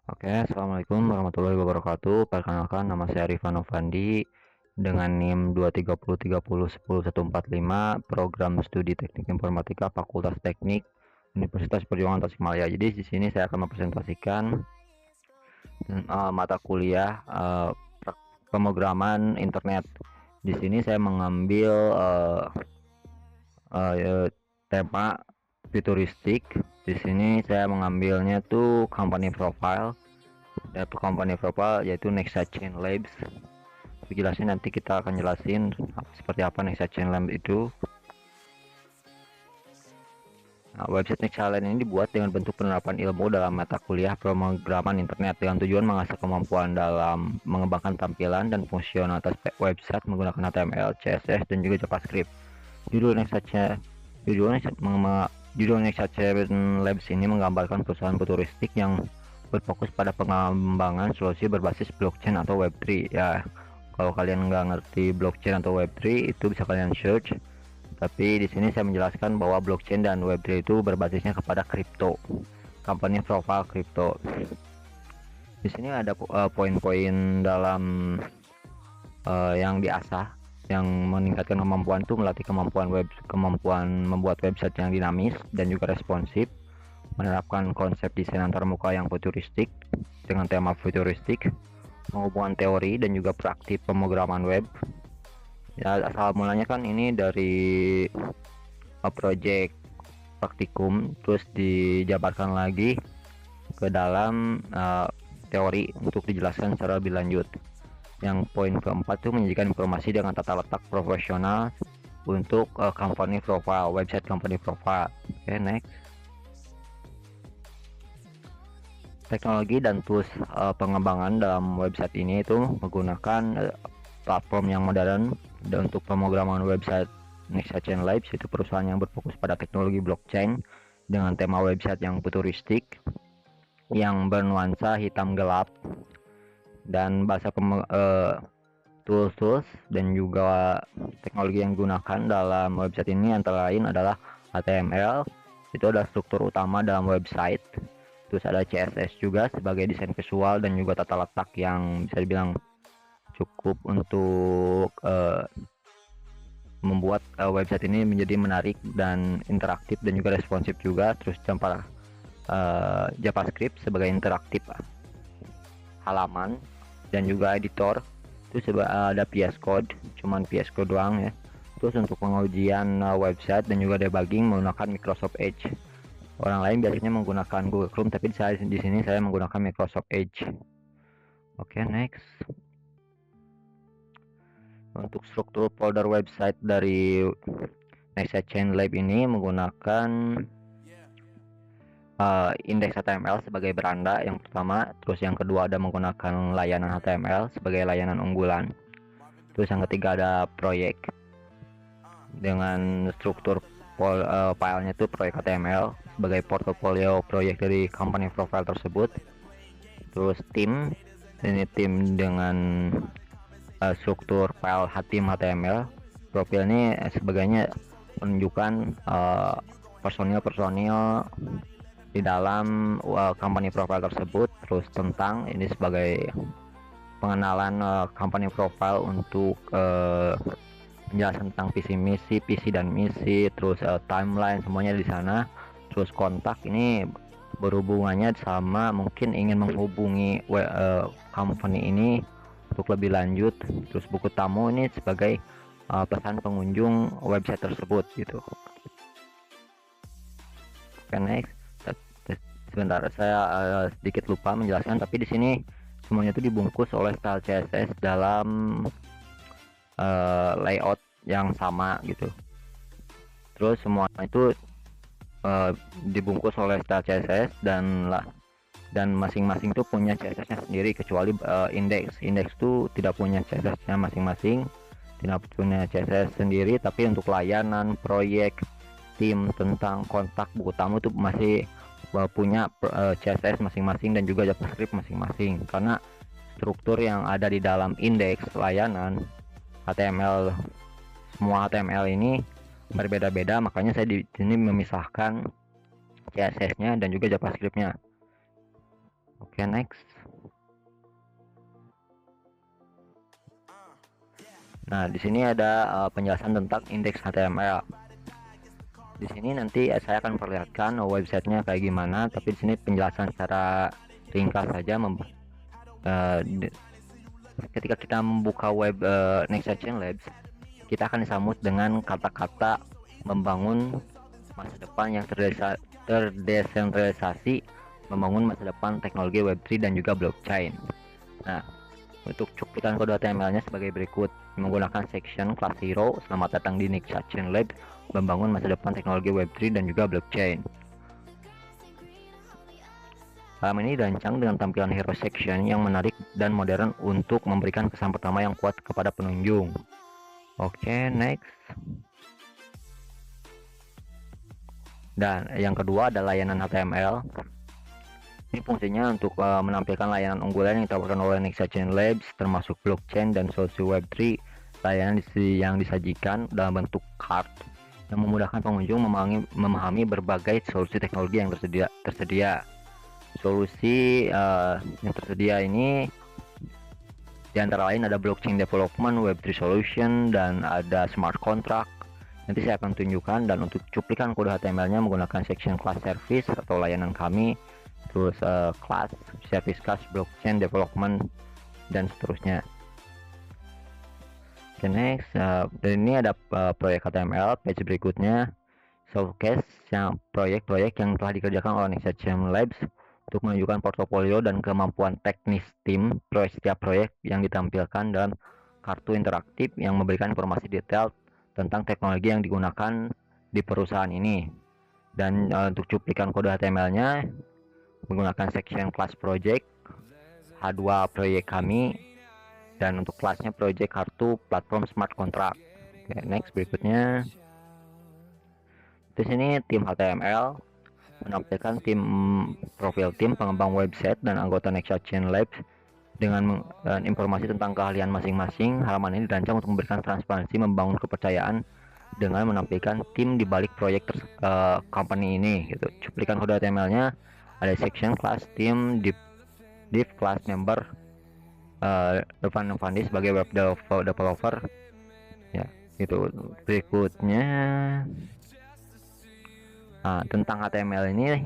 Oke, assalamualaikum warahmatullahi wabarakatuh. Perkenalkan, nama saya Rifan Novandi dengan NIM 23030101145, program studi Teknik Informatika Fakultas Teknik Universitas Perjuangan Tasikmalaya. Jadi di sini saya akan mempresentasikan mata kuliah pemrograman internet. Di sini saya mengambil tema futuristik. Di sini saya mengambilnya tuh company profile. Data company profile yaitu Nexa Chain Labs. Jelasin nanti kita akan jelasin seperti apa Nexa Chain Labs itu. Nah, website Nexa Chain ini dibuat dengan bentuk penerapan ilmu dalam mata kuliah pemrograman internet dengan tujuan mengasah kemampuan dalam mengembangkan tampilan dan fungsionalitas website menggunakan HTML, CSS, dan juga JavaScript. Judul Nexa Chain Judul Nexa Chain Labs ini menggambarkan perusahaan futuristik yang berfokus pada pengembangan solusi berbasis blockchain atau Web3. Ya, kalau kalian nggak ngerti blockchain atau Web3 itu bisa kalian search. Tapi di sini saya menjelaskan bahwa blockchain dan Web3 itu berbasisnya kepada kripto, company profile kripto. Di sini ada poin-poin dalam yang diasah, yang meningkatkan kemampuan itu melatih kemampuan membuat website yang dinamis dan juga responsif, menerapkan konsep desain antarmuka yang futuristik dengan tema futuristik, menghubungkan teori dan juga praktik pemrograman web. Ya, asal mulanya kan ini dari project praktikum, terus dijabarkan lagi ke dalam teori untuk dijelaskan secara lebih lanjut. Yang poin keempat itu menyajikan informasi dengan tata letak profesional untuk company profile, website company profile. Oke, next. Teknologi dan tools pengembangan dalam website ini itu menggunakan platform yang modern dan untuk pemrograman website Nexa Chain Labs itu perusahaan yang berfokus pada teknologi blockchain dengan tema website yang futuristik yang bernuansa hitam gelap, dan bahasa tools dan juga teknologi yang digunakan dalam website ini antara lain adalah HTML, itu adalah struktur utama dalam website. Terus ada CSS juga sebagai desain visual dan juga tata letak yang bisa dibilang cukup untuk membuat website ini menjadi menarik dan interaktif dan juga responsif juga. Terus JavaScript sebagai interaktif halaman dan juga editor. Itu ada VS Code, cuman VS Code doang ya. Terus untuk pengujian website dan juga debugging menggunakan Microsoft Edge. Orang lain biasanya menggunakan Google Chrome, tapi di sini saya menggunakan Microsoft Edge. Oke, next. Untuk struktur folder website dari Nexa Chain Lab ini menggunakan indeks HTML sebagai beranda yang pertama, terus yang kedua ada menggunakan layanan HTML sebagai layanan unggulan, terus yang ketiga ada proyek dengan struktur filenya itu proyek HTML sebagai portofolio proyek dari company profile tersebut, terus tim, ini tim dengan struktur file tim HTML, profil ini sebagainya menunjukkan personil di dalam company profile tersebut. Terus tentang ini sebagai pengenalan company profile untuk penjelasan tentang visi misi, dan misi, terus timeline semuanya di sana. Terus kontak ini berhubungannya sama mungkin ingin menghubungi company ini untuk lebih lanjut. Terus buku tamu ini sebagai pesan pengunjung website tersebut gitu. Oke, next. Sebentar, saya sedikit lupa menjelaskan, tapi di sini semuanya itu dibungkus oleh style CSS dalam layout yang sama gitu. Terus semua itu dibungkus oleh style CSS dan masing-masing tuh punya CSS-nya sendiri, kecuali indeks tuh tidak punya CSS-nya masing-masing, tidak punya CSS sendiri. Tapi untuk layanan, proyek, tim, tentang, kontak, buku tamu itu masih punya CSS masing-masing dan juga JavaScript masing-masing, karena struktur yang ada di dalam indeks layanan HTML, semua HTML ini berbeda-beda, makanya saya di sini memisahkan CSS-nya dan juga JavaScript-nya. Oke, next. Nah, di sini ada penjelasan tentang indeks HTML. Di sini nanti saya akan perlihatkan websitenya kayak gimana, tapi di sini penjelasan secara ringkas saja. Ketika kita membuka web Next Action Labs, kita akan disambut dengan kata-kata membangun masa depan yang terdesentralisasi, membangun masa depan teknologi Web3 dan juga blockchain. Nah, untuk cuplikan kode HTML-nya sebagai berikut: menggunakan section class hero, selamat datang di Next Action Lab, membangun masa depan teknologi Web3 dan juga blockchain. Halaman ini dirancang dengan tampilan hero section yang menarik dan modern untuk memberikan kesan pertama yang kuat kepada pengunjung. Oke, next. Dan yang kedua adalah layanan HTML. Ini fungsinya untuk menampilkan layanan unggulan yang ditawarkan oleh Next Action Labs, termasuk blockchain dan solusi Web3. Layanan yang disajikan dalam bentuk card yang memudahkan pengunjung memahami berbagai solusi teknologi yang tersedia. Solusi yang tersedia ini di antara lain ada blockchain development, Web3 solution, dan ada smart contract. Nanti saya akan tunjukkan. Dan untuk cuplikan kode HTML-nya menggunakan section class service atau layanan kami, terus class, service class, blockchain development, dan seterusnya. Oke, next. Dan ini ada proyek HTML. Page berikutnya showcase yang proyek-proyek yang telah dikerjakan oleh Next Action Labs untuk menunjukkan portofolio dan kemampuan teknis tim. Setiap proyek yang ditampilkan dalam kartu interaktif yang memberikan informasi detail tentang teknologi yang digunakan di perusahaan ini. Dan untuk cuplikan kode HTML-nya menggunakan section class project, H2 proyek kami, dan untuk kelasnya project kartu platform smart contract. Oke, next berikutnya. Di sini tim HTML menampilkan profil tim pengembang website dan anggota Next Action Labs dengan informasi tentang keahlian masing-masing. Halaman ini dirancang untuk memberikan transparansi, membangun kepercayaan dengan menampilkan tim di balik proyek company ini gitu. Cuplikan kode HTML-nya ada section class team, div class member, depan Fandi sebagai web developer ya gitu. Berikutnya tentang HTML ini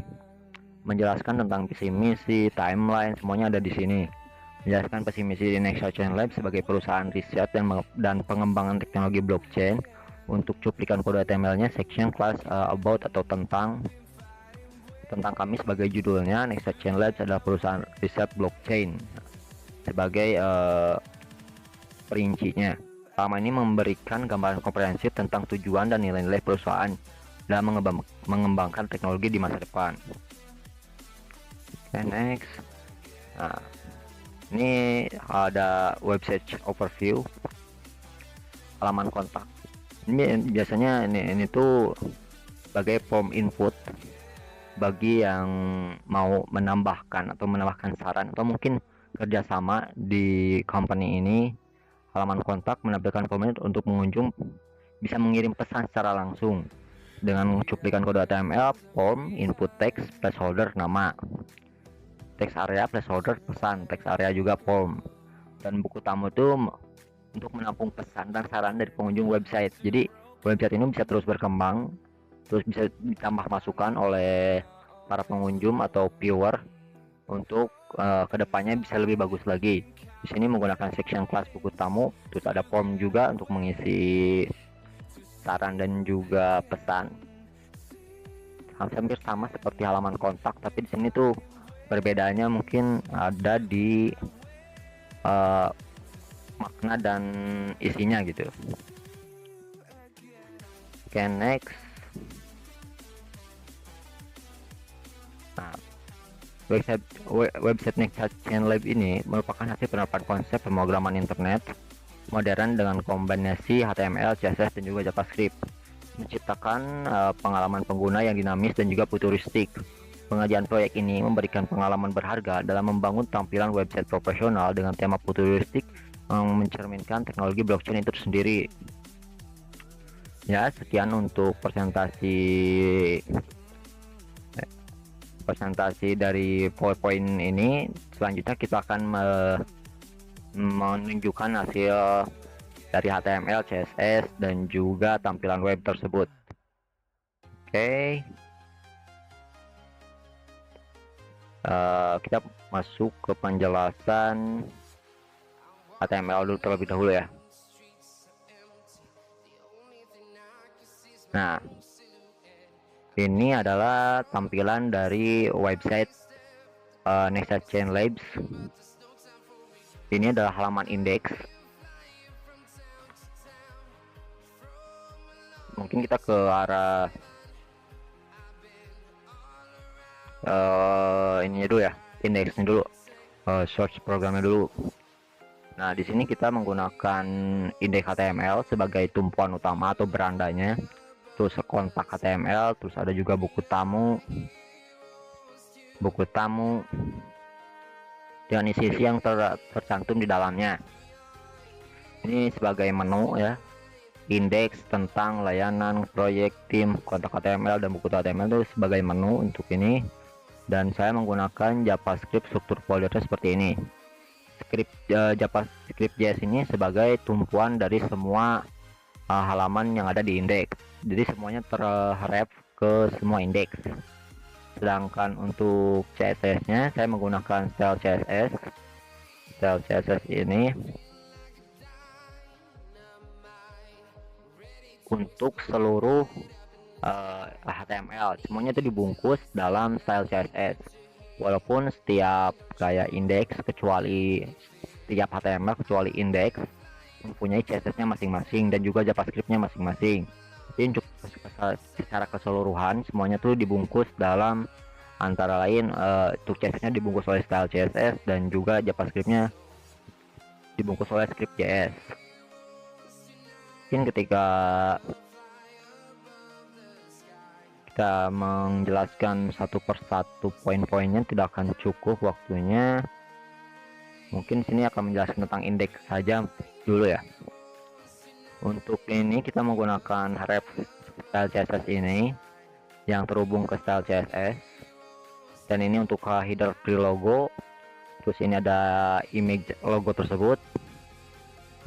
menjelaskan tentang visi misi, timeline, semuanya ada di sini. Menjelaskan visi misi di Next Action Lab sebagai perusahaan riset dan pengembangan teknologi blockchain. Untuk cuplikan kode HTML-nya section class about atau tentang kami sebagai judulnya. Next Action Lab adalah perusahaan riset blockchain sebagai perincinya. Halaman ini memberikan gambaran komprehensif tentang tujuan dan nilai-nilai perusahaan dalam mengembangkan teknologi di masa depan. Oke, next. Nah, ini ada website overview, halaman kontak. Ini biasanya ini tuh sebagai form input bagi yang mau menambahkan saran atau mungkin kerjasama di company ini. Halaman kontak menampilkan form untuk pengunjung bisa mengirim pesan secara langsung dengan cuplikan kode HTML, form, input text, placeholder nama, text area, placeholder pesan, text area juga form. Dan buku tamu itu untuk menampung pesan dan saran dari pengunjung website. Jadi website ini bisa terus berkembang, terus bisa ditambah masukan oleh para pengunjung atau viewer untuk kedepannya bisa lebih bagus lagi. Di sini menggunakan section class buku tamu, terus ada form juga untuk mengisi saran dan juga pesan. Hampir sama seperti halaman kontak, tapi di sini tuh perbedaannya mungkin ada di makna dan isinya gitu. Oke, next. Nah, website Next Action Lab ini merupakan hasil penerapan konsep pemrograman internet modern dengan kombinasi HTML, CSS, dan juga JavaScript, menciptakan pengalaman pengguna yang dinamis dan juga futuristik. Pengerjaan proyek ini memberikan pengalaman berharga dalam membangun tampilan website profesional dengan tema futuristik yang mencerminkan teknologi blockchain itu sendiri. Ya, sekian untuk presentasi presentasi dari PowerPoint ini, selanjutnya kita akan menunjukkan hasil dari HTML, CSS, dan juga tampilan web tersebut. Oke, kita masuk ke penjelasan HTML dulu terlebih dahulu ya. Nah, ini adalah tampilan dari website Nexa Chain Labs. Ini adalah halaman indeks. Mungkin kita ke arah ininya dulu ya, indeksnya dulu, search programnya dulu. Nah, di sini kita menggunakan indeks HTML sebagai tumpuan utama atau berandanya, terus kontak HTML, terus ada juga buku tamu dengan isi-isi yang tercantum di dalamnya. Ini sebagai menu ya, indeks tentang layanan, proyek, tim, kontak HTML, dan buku HTML itu sebagai menu untuk ini. Dan saya menggunakan JavaScript struktur foldernya seperti ini. JavaScript JS ini sebagai tumpuan dari semua halaman yang ada di indeks. Jadi semuanya terref ke semua indeks. Sedangkan untuk CSS-nya saya menggunakan style CSS. Style CSS ini untuk seluruh HTML, semuanya itu dibungkus dalam style CSS. Walaupun setiap kayak indeks kecuali setiap HTML kecuali indeks mempunyai CSS-nya masing-masing dan juga JavaScript-nya masing-masing. Tapi untuk secara keseluruhan semuanya tuh dibungkus dalam, antara lain untuk CSS-nya dibungkus oleh style CSS dan juga JavaScript-nya dibungkus oleh script JS. Mungkin ketika kita menjelaskan satu persatu poin-poinnya tidak akan cukup waktunya. Mungkin sini akan menjelaskan tentang indeks saja dulu ya. Untuk ini kita menggunakan ref style CSS ini yang terhubung ke style CSS, dan ini untuk header pre logo. Terus ini ada image logo tersebut.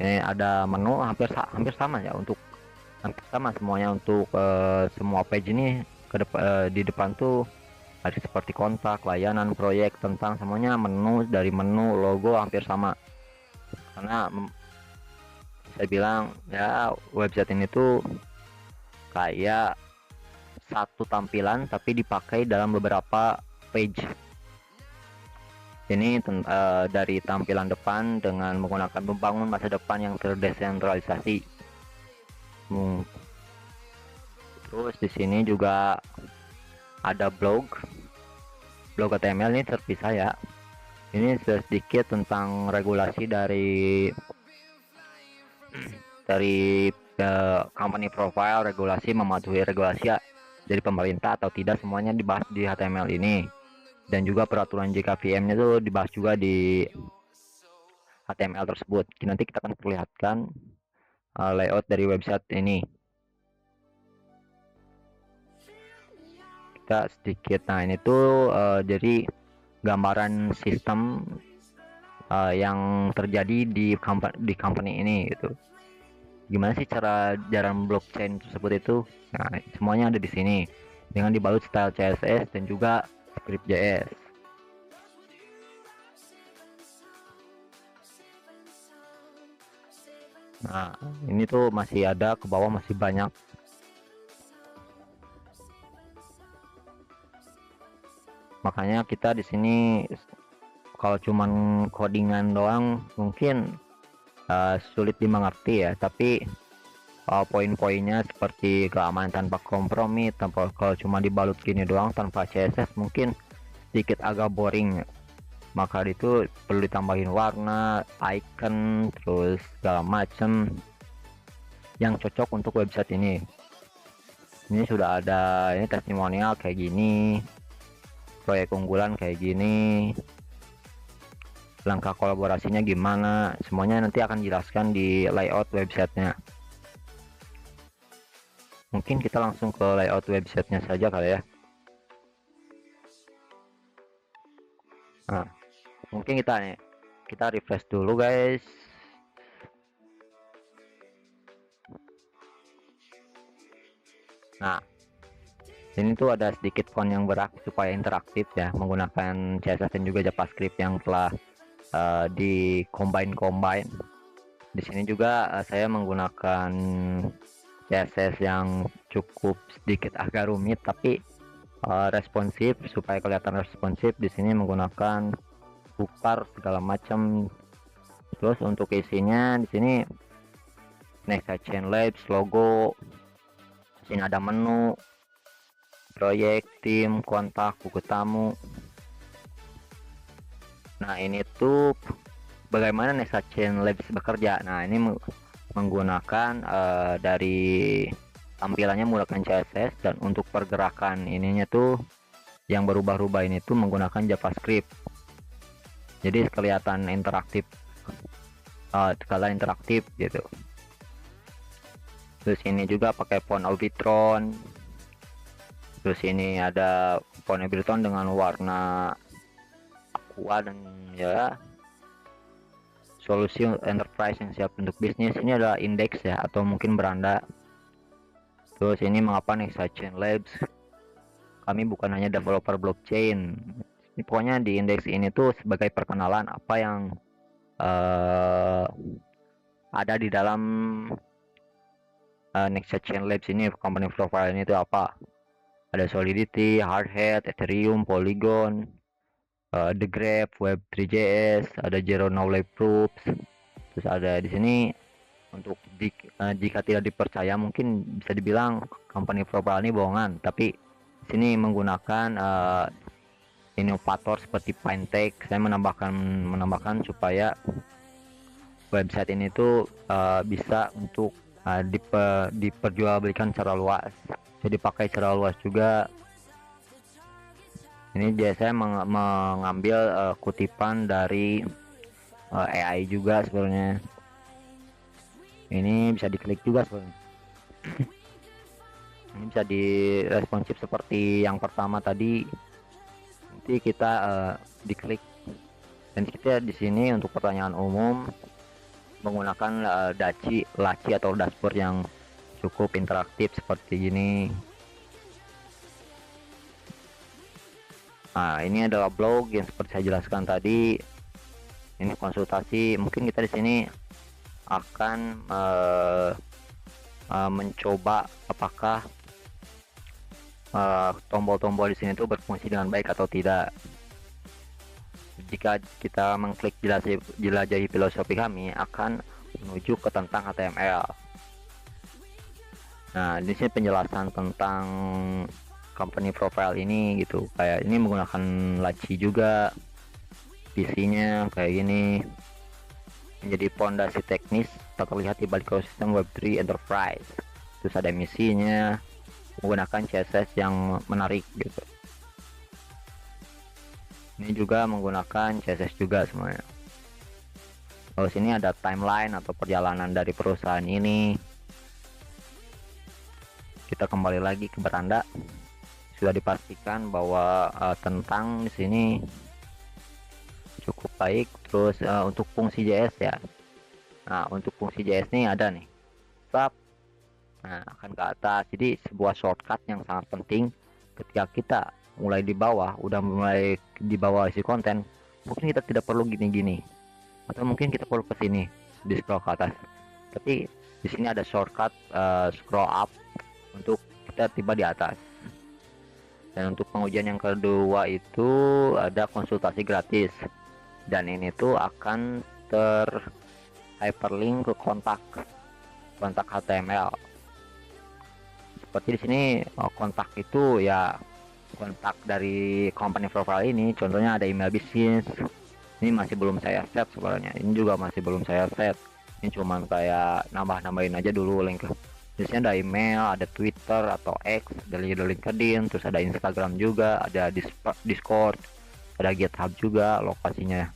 Ini ada menu hampir sama ya, untuk hampir sama semuanya untuk semua page ini. Di depan tuh ada seperti kontak, layanan, proyek, tentang, semuanya menu, dari menu logo hampir sama. Karena saya bilang ya, website ini tuh kayak satu tampilan tapi dipakai dalam beberapa page. Ini dari tampilan depan dengan menggunakan membangun masa depan yang terdesentralisasi. Terus di sini juga ada blog HTML, ini terpisah ya. Ini sedikit tentang regulasi dari company profile, regulasi, mematuhi regulasi ya, dari pemerintah atau tidak, semuanya dibahas di HTML ini. Dan juga peraturan JKVM nya itu dibahas juga di HTML tersebut. Nanti kita akan perlihatkan layout dari website ini. Kita sedikit, nah ini tuh jadi gambaran sistem yang terjadi di company ini gitu. Gimana sih cara jalan blockchain tersebut itu? Nah, semuanya ada di sini dengan dibalut style CSS dan juga script JS. Nah, ini tuh masih ada ke bawah, masih banyak. Makanya kita di sini kalau cuman codingan doang mungkin sulit dimengerti ya, tapi poin-poinnya seperti keamanan tanpa kompromi, kalau cuma dibalut gini doang tanpa CSS mungkin sedikit agak boring. Maka itu perlu ditambahin warna, icon, terus segala macam yang cocok untuk website ini. Ini sudah ada ini testimonial kayak gini, proyek unggulan kayak gini, langkah kolaborasinya gimana, semuanya nanti akan jelaskan di layout websitenya. Mungkin kita langsung ke layout websitenya saja kali ya. Nah, mungkin kita refresh dulu guys. Nah, ini tuh ada sedikit font yang berak supaya interaktif ya, menggunakan CSS dan juga JavaScript yang telah di combine. Di sini juga saya menggunakan CSS yang cukup sedikit agak rumit tapi responsif. Supaya kelihatan responsif, di sini menggunakan bukar segala macam. Terus untuk isinya di sini Next Chain Labs, logo, di sini ada menu, proyek, tim, kontak, buku tamu. Nah, ini tuh bagaimana Next Chain Labs bekerja. Nah, ini menggunakan dari tampilannya menggunakan CSS, dan untuk pergerakan ininya tuh yang berubah-ubah ini tuh menggunakan JavaScript. Jadi kelihatan interaktif, skala interaktif gitu. Terus ini juga pakai font Albitron. Terus ini ada font Albitron dengan warna aqua, dan ya solusi enterprise yang siap untuk bisnis. Ini adalah indeks ya, atau mungkin beranda. Terus ini mengapa Next Chain Labs, kami bukan hanya developer blockchain. Ini pokoknya di indeks ini tuh sebagai perkenalan apa yang ada di dalam Next Chain Labs ini. Company profile ini tuh apa, ada Solidity, Hardhat, Ethereum, Polygon, The Graph, Web3.js, ada Zero Knowledge Proofs. Terus ada di sini untuk jika tidak dipercaya, mungkin bisa dibilang company profile ini bohongan, tapi di sini menggunakan inovator seperti Fintech. Saya menambahkan supaya website ini tuh bisa untuk diperjualbelikan secara luas, jadi dipakai secara luas juga. Ini saya mengambil kutipan dari AI juga sebenarnya. Ini bisa diklik juga sebenarnya. Ini bisa di responsif seperti yang pertama tadi. Nanti kita diklik, dan kita di sini untuk pertanyaan umum menggunakan laci atau dashboard yang cukup interaktif seperti ini. Nah, ini adalah blog yang seperti saya jelaskan tadi. Ini konsultasi. Mungkin kita di sini akan mencoba apakah tombol-tombol di sini tuh berfungsi dengan baik atau tidak. Jika kita mengklik jelajahi filosofi kami, akan menuju ke tentang HTML. Nah, di sini penjelasan tentang company profile ini gitu. Kayak ini menggunakan laci juga, visinya kayak gini, menjadi fondasi teknis tak terlihat di balik ekosistem Web3 Enterprise. Terus ada misinya, menggunakan CSS yang menarik gitu. Ini juga menggunakan CSS juga semuanya. Lalu sini ada timeline atau perjalanan dari perusahaan ini. Kita kembali lagi ke beranda. Sudah dipastikan bahwa tentang di sini cukup baik. Terus untuk fungsi JS ya. Nah, untuk fungsi JS nih ada nih. Stop. Nah, akan ke atas. Jadi sebuah shortcut yang sangat penting ketika kita mulai di bawah, udah mulai di bawah isi konten, mungkin kita tidak perlu gini-gini, atau mungkin kita perlu ke sini di scroll ke atas. Tapi di sini ada shortcut scroll up untuk kita tiba di atas. Dan untuk pengujian yang kedua itu ada konsultasi gratis, dan ini tuh akan hyperlink ke kontak HTML. Seperti di sini kontak itu ya kontak dari company profile ini. Contohnya ada email bisnis. Ini masih belum saya set sebenarnya. Ini juga masih belum saya set. Ini cuman kayak nambahin aja dulu link. Biasanya ada email, ada Twitter atau X, ada LinkedIn, terus ada Instagram juga, ada Discord, ada GitHub juga lokasinya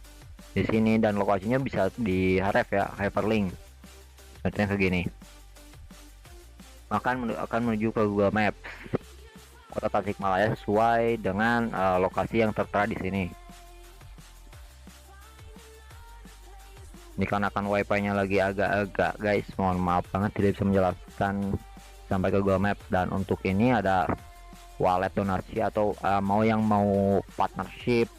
di sini, dan lokasinya bisa di href ya, hyperlink. Contohnya kayak gini. Akan menuju ke Google Maps Kota Tasikmalaya sesuai dengan lokasi yang tertera di sini. Dikarenakan wifi-nya lagi agak-agak guys, mohon maaf banget tidak bisa menjelaskan sampai ke Google Maps. Dan untuk ini ada wallet donasi atau mau partnership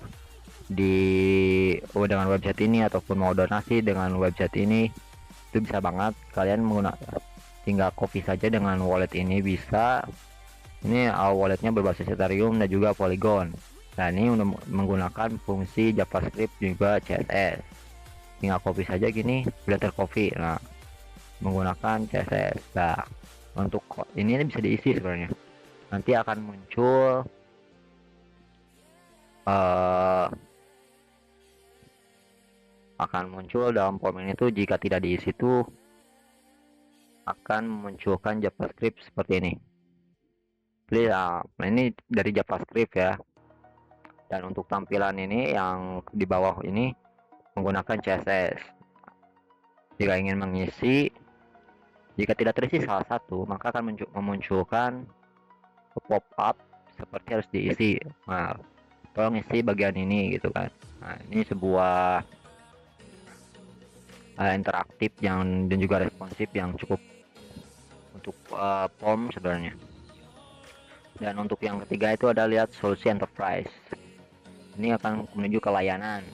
di dengan website ini ataupun mau donasi dengan website ini, itu bisa banget. Kalian menggunakan tinggal copy saja dengan wallet ini bisa. Ini walletnya berbasis Ethereum dan juga Polygon. Nah, ini menggunakan fungsi JavaScript juga CSS. Tinggal copy saja gini, udah tercopy. Nah, menggunakan CSS. Nah, untuk ini bisa diisi sebenarnya. Nanti akan muncul dalam form ini tuh, jika tidak diisi tuh akan memunculkan JavaScript seperti ini. Please, nah ini dari JavaScript ya. Dan untuk tampilan ini yang di bawah ini menggunakan CSS. Jika ingin mengisi, jika tidak terisi salah satu, maka akan memunculkan pop-up seperti harus diisi. Nah, tolong isi bagian ini gitu kan. Nah, ini sebuah interaktif dan juga responsif yang cukup untuk form sebenarnya. Dan untuk yang ketiga itu ada lihat solusi enterprise. Ini akan menuju ke layanan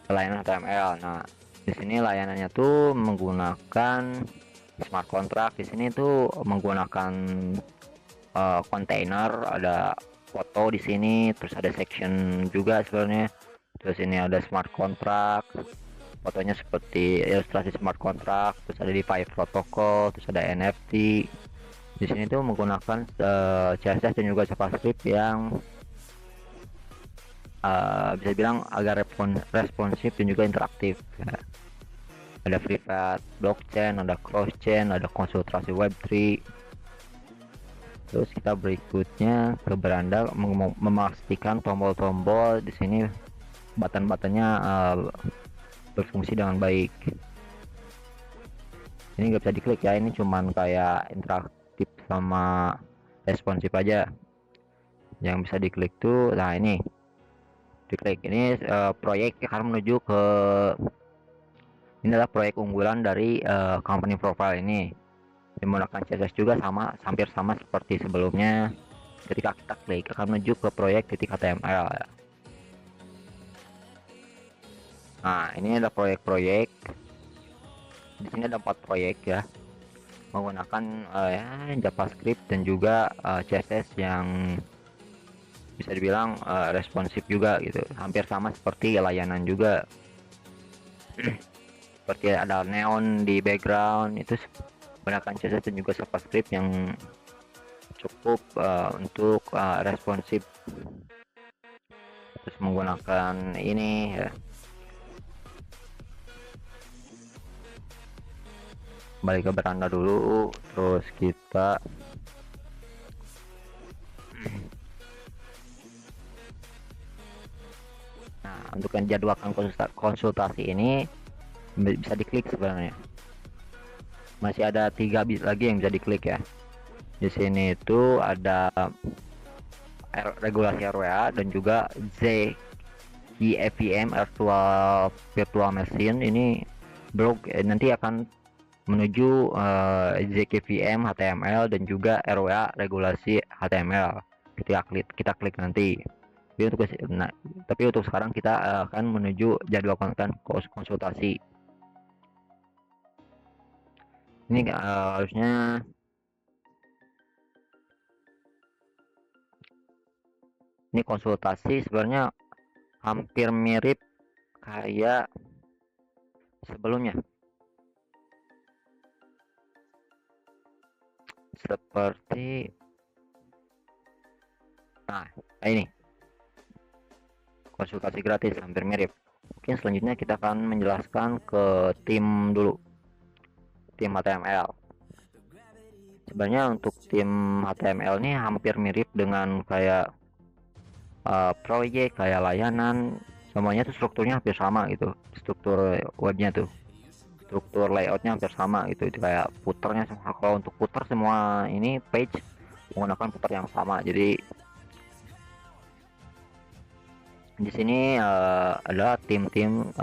HTML. Nah, di sini layanannya tuh menggunakan smart contract. Di sini tuh menggunakan container, ada foto di sini, terus ada section juga sebenarnya. Terus ini ada smart contract, fotonya seperti ilustrasi smart contract, terus ada DeFi protocol, terus ada NFT. Di sini tuh menggunakan CSS dan juga JavaScript yang bisa bilang agak responsif dan juga interaktif ya. Ada private blockchain, ada cross chain, ada konsultasi web3. Terus kita berikutnya ke beranda, memastikan tombol-tombol di sini button-buttonnya berfungsi dengan baik. Ini nggak bisa diklik ya, ini cuman kayak interaktif sama responsif aja. Yang bisa diklik tuh, nah ini diklik ini proyek akan menuju ke, ini adalah proyek unggulan dari company profile ini. Menggunakan CSS juga hampir sama seperti sebelumnya. Ketika kita klik akan menuju ke proyek .html ya. Nah, ini ada proyek-proyek. Di sini ada 4 proyek ya, menggunakan JavaScript dan juga CSS yang bisa dibilang responsif juga gitu, hampir sama seperti layanan juga. Seperti ada neon di background, itu menggunakan CSS dan juga JavaScript yang cukup untuk responsif. Terus menggunakan ini ya, kembali ke beranda dulu, terus kita untuk menjadwalkan konsultasi ini bisa diklik sebenarnya. Masih ada 3 bit lagi yang bisa diklik ya. Di sini itu ada regulasi RWA dan juga ZKVM virtual machine. Ini blog nanti akan menuju ZKVM HTML dan juga RWA regulasi HTML. Kita klik nanti. Tapi untuk sekarang kita akan menuju jadwal konsultasi. Ini harusnya ini konsultasi sebenarnya hampir mirip kayak sebelumnya, seperti ini konsultasi gratis, hampir mirip. Mungkin selanjutnya kita akan menjelaskan ke tim dulu, tim HTML. Sebenarnya untuk tim HTML ini hampir mirip dengan kayak proyek, kayak layanan, semuanya tuh strukturnya hampir sama gitu. Struktur webnya tuh, struktur layoutnya hampir sama gitu. Itu kayak footernya, kalau untuk footer semua ini page menggunakan footer yang sama. Jadi Di sini adalah tim-tim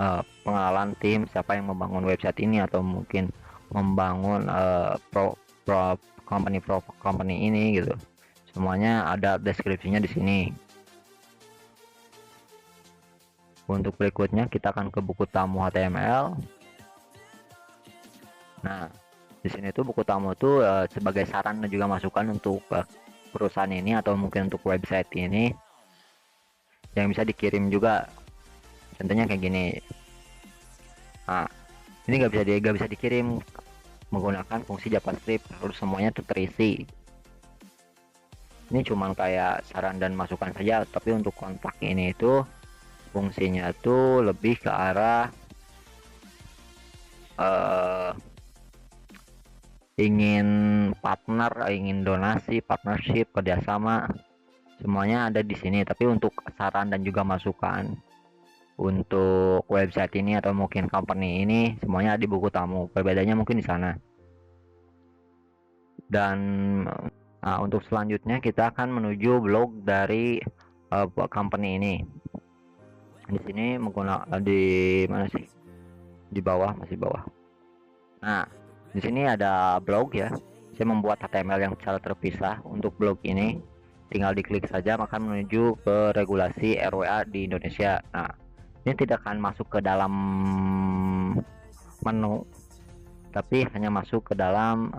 pengenalan tim siapa yang membangun website ini atau mungkin membangun company ini gitu. Semuanya ada deskripsinya di sini. Untuk berikutnya kita akan ke buku tamu HTML. Nah, di sini tuh buku tamu tuh sebagai saran dan juga masukan untuk perusahaan ini atau mungkin untuk website ini yang bisa dikirim juga. Contohnya kayak gini. Nah, ini nggak bisa dikirim menggunakan fungsi JavaScript, terus semuanya tuh terisi. Ini cuman kayak saran dan masukan saja, tapi untuk kontak ini itu fungsinya tuh lebih ke arah ingin partner, ingin donasi, partnership, kerjasama, semuanya ada di sini. Tapi untuk saran dan juga masukan untuk website ini atau mungkin company ini semuanya ada di buku tamu. Perbedaannya mungkin di sana. Dan untuk selanjutnya kita akan menuju blog dari company ini. Di sini menggunakan di mana sih? Di bawah, masih bawah. Nah, di sini ada blog ya. Saya membuat HTML yang secara terpisah untuk blog ini. Tinggal diklik saja maka menuju ke regulasi RWA di Indonesia. Nah, ini tidak akan masuk ke dalam menu, tapi hanya masuk ke dalam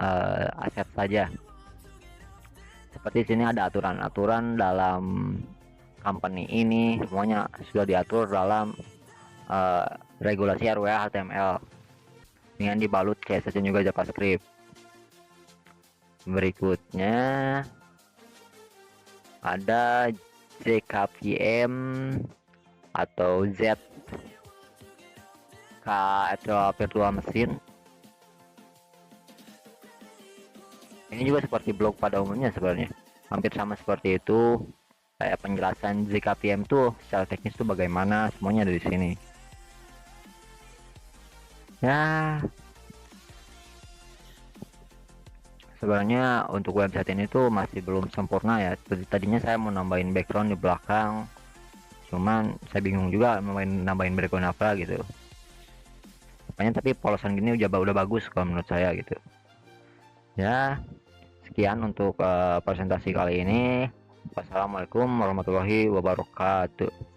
aset saja. Seperti sini ada aturan-aturan dalam company ini, semuanya sudah diatur dalam regulasi RWA HTML dengan dibalut CSS dan juga JavaScript. Berikutnya ada ZKVM atau ZK atau virtual machine. Ini juga seperti blog pada umumnya sebenarnya, hampir sama seperti itu. Kayak penjelasan ZKVM tuh secara teknis tuh bagaimana, semuanya ada di sini. Ya, sebenarnya untuk website ini tuh masih belum sempurna ya. Tadinya saya mau nambahin background di belakang, cuman saya bingung juga nambahin background apa gitu. Makanya tapi polosan gini udah bagus kalau menurut saya gitu. Ya, sekian untuk presentasi kali ini. Wassalamualaikum warahmatullahi wabarakatuh.